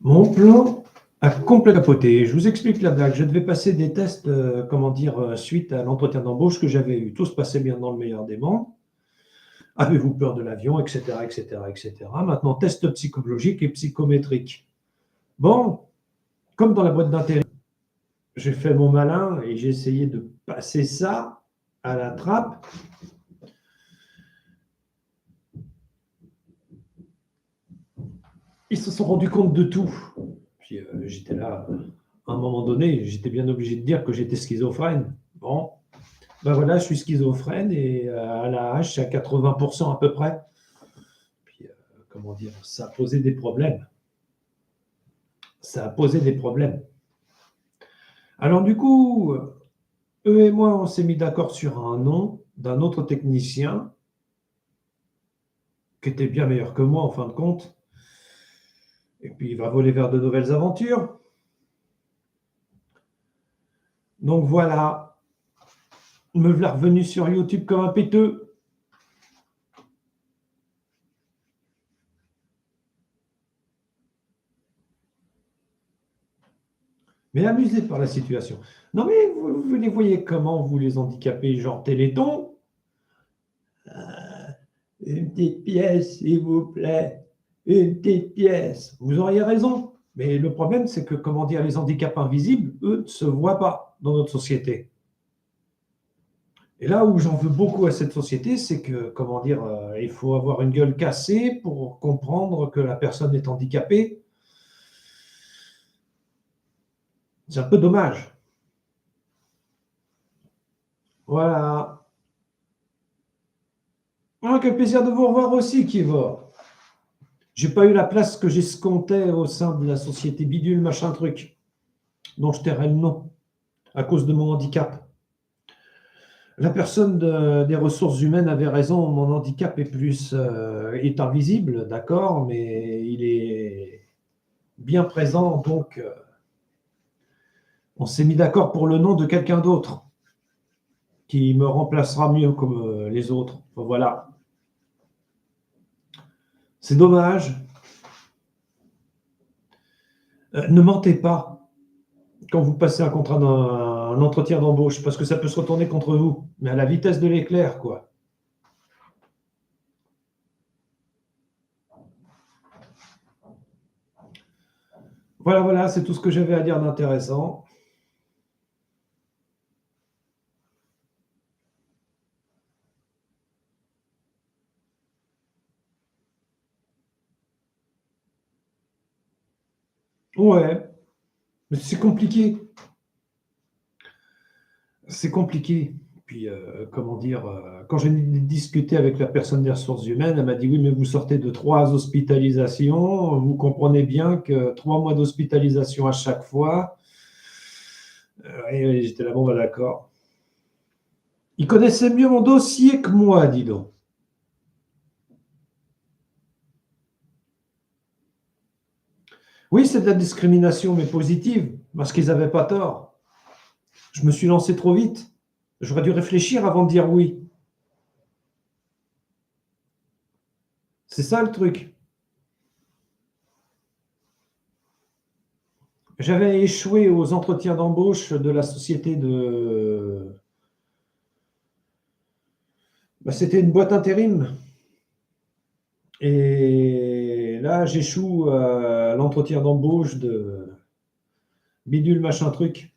Mon plan a complètement capoté. Je vous explique la blague. Je devais passer des tests, suite à l'entretien d'embauche que j'avais eu. Tout se passait bien dans le meilleur des mondes. Avez-vous peur de l'avion? Et cetera, et cetera, et cetera. Maintenant, test psychologique et psychométrique. Bon, comme dans la boîte d'intérim, j'ai fait mon malin et j'ai essayé de passer ça à la trappe. Ils se sont rendus compte de tout. Puis j'étais là, à un moment donné, j'étais bien obligé de dire que j'étais schizophrène. Bon, ben voilà, je suis schizophrène et à la hache, c'est à 80% à peu près. Puis, ça a posé des problèmes. Ça a posé des problèmes. Alors du coup, eux et moi, on s'est mis d'accord sur un nom d'un autre technicien qui était bien meilleur que moi en fin de compte. Et puis, il va voler vers de nouvelles aventures. Donc voilà, me voilà revenu sur YouTube comme un péteux. Mais amusé par la situation. Non mais vous les voyez comment, vous les handicapés, genre Téléthon? Une petite pièce, s'il vous plaît. Une petite pièce. Vous auriez raison. Mais le problème, c'est que, les handicaps invisibles, eux, ne se voient pas dans notre société. Et là où j'en veux beaucoup à cette société, c'est que, il faut avoir une gueule cassée pour comprendre que la personne est handicapée. C'est un peu dommage. Voilà. Ah, quel plaisir de vous revoir aussi, Kivor. J'ai pas eu la place que j'escomptais au sein de la société bidule machin truc, dont je tairai le nom, à cause de mon handicap. La personne des ressources humaines avait raison, mon handicap est invisible, d'accord, mais il est bien présent, donc on s'est mis d'accord pour le nom de quelqu'un d'autre qui me remplacera mieux comme les autres. Enfin, voilà. C'est dommage. Ne mentez pas quand vous passez un entretien d'embauche, parce que ça peut se retourner contre vous, mais à la vitesse de l'éclair, quoi. Voilà, voilà, c'est tout ce que j'avais à dire d'intéressant. Ouais, mais c'est compliqué. C'est compliqué. Puis, quand j'ai discuté avec la personne des ressources humaines, elle m'a dit, oui, mais vous sortez de 3 hospitalisations, vous comprenez bien que 3 mois d'hospitalisation à chaque fois. Et j'étais là, bon, bah, d'accord. Il connaissait mieux mon dossier que moi, dis donc. Oui, c'est de la discrimination, mais positive, parce qu'ils n'avaient pas tort. Je me suis lancé trop vite. J'aurais dû réfléchir avant de dire oui. C'est ça le truc. J'avais échoué aux entretiens d'embauche de la société de... Bah, c'était une boîte intérim. Et là, j'échoue à l'entretien d'embauche de bidule machin truc.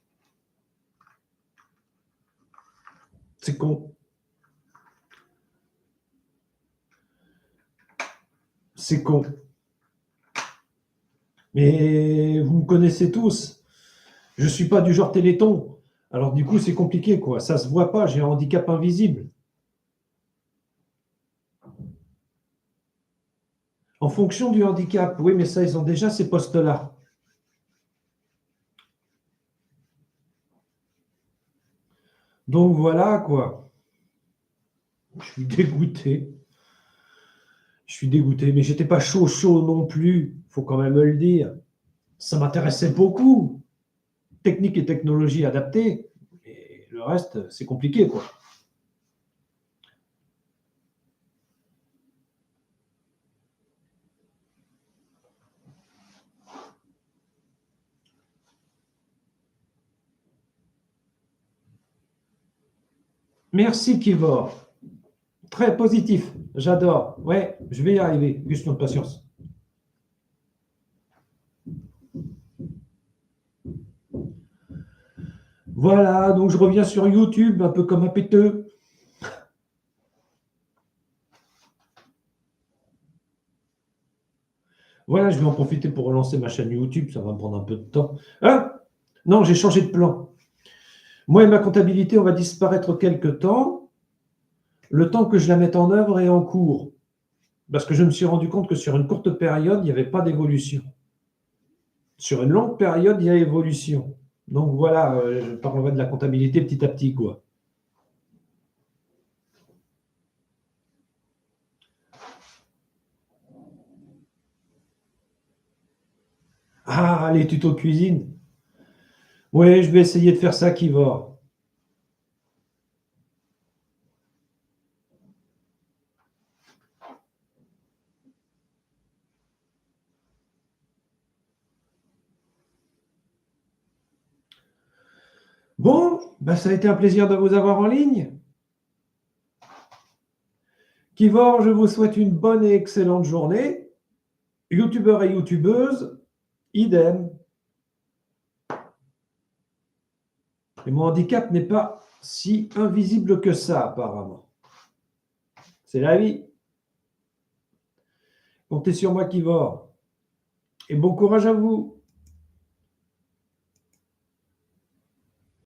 C'est con. C'est con. Mais vous me connaissez tous. Je ne suis pas du genre Téléthon. Alors du coup, c'est compliqué, quoi. Ça se voit pas, j'ai un handicap invisible. En fonction du handicap, oui, mais ça, ils ont déjà ces postes-là. Donc voilà, quoi. Je suis dégoûté. Je suis dégoûté, mais j'étais pas chaud, chaud non plus. Faut quand même me le dire. Ça m'intéressait beaucoup. Technique et technologie adaptées. Et le reste, c'est compliqué, quoi. Merci Kivor. Très positif. J'adore. Ouais, je vais y arriver. Question de patience. Voilà, donc je reviens sur YouTube, un peu comme un péteux. Voilà, je vais en profiter pour relancer ma chaîne YouTube, ça va me prendre un peu de temps. Ah, non, j'ai changé de plan. Moi et ma comptabilité, on va disparaître quelque temps. Le temps que je la mette en œuvre est en cours. Parce que je me suis rendu compte que sur une courte période, il n'y avait pas d'évolution. Sur une longue période, il y a évolution. Donc voilà, je parlerai de la comptabilité petit à petit, quoi. Ah, les tutos cuisine. Oui, je vais essayer de faire ça, Kivor. Bon, bah, ça a été un plaisir de vous avoir en ligne. Kivor, je vous souhaite une bonne et excellente journée. Youtubeurs et youtubeuses, idem. Et mon handicap n'est pas si invisible que ça, apparemment. C'est la vie. Comptez sur moi, Kivor. Et bon courage à vous.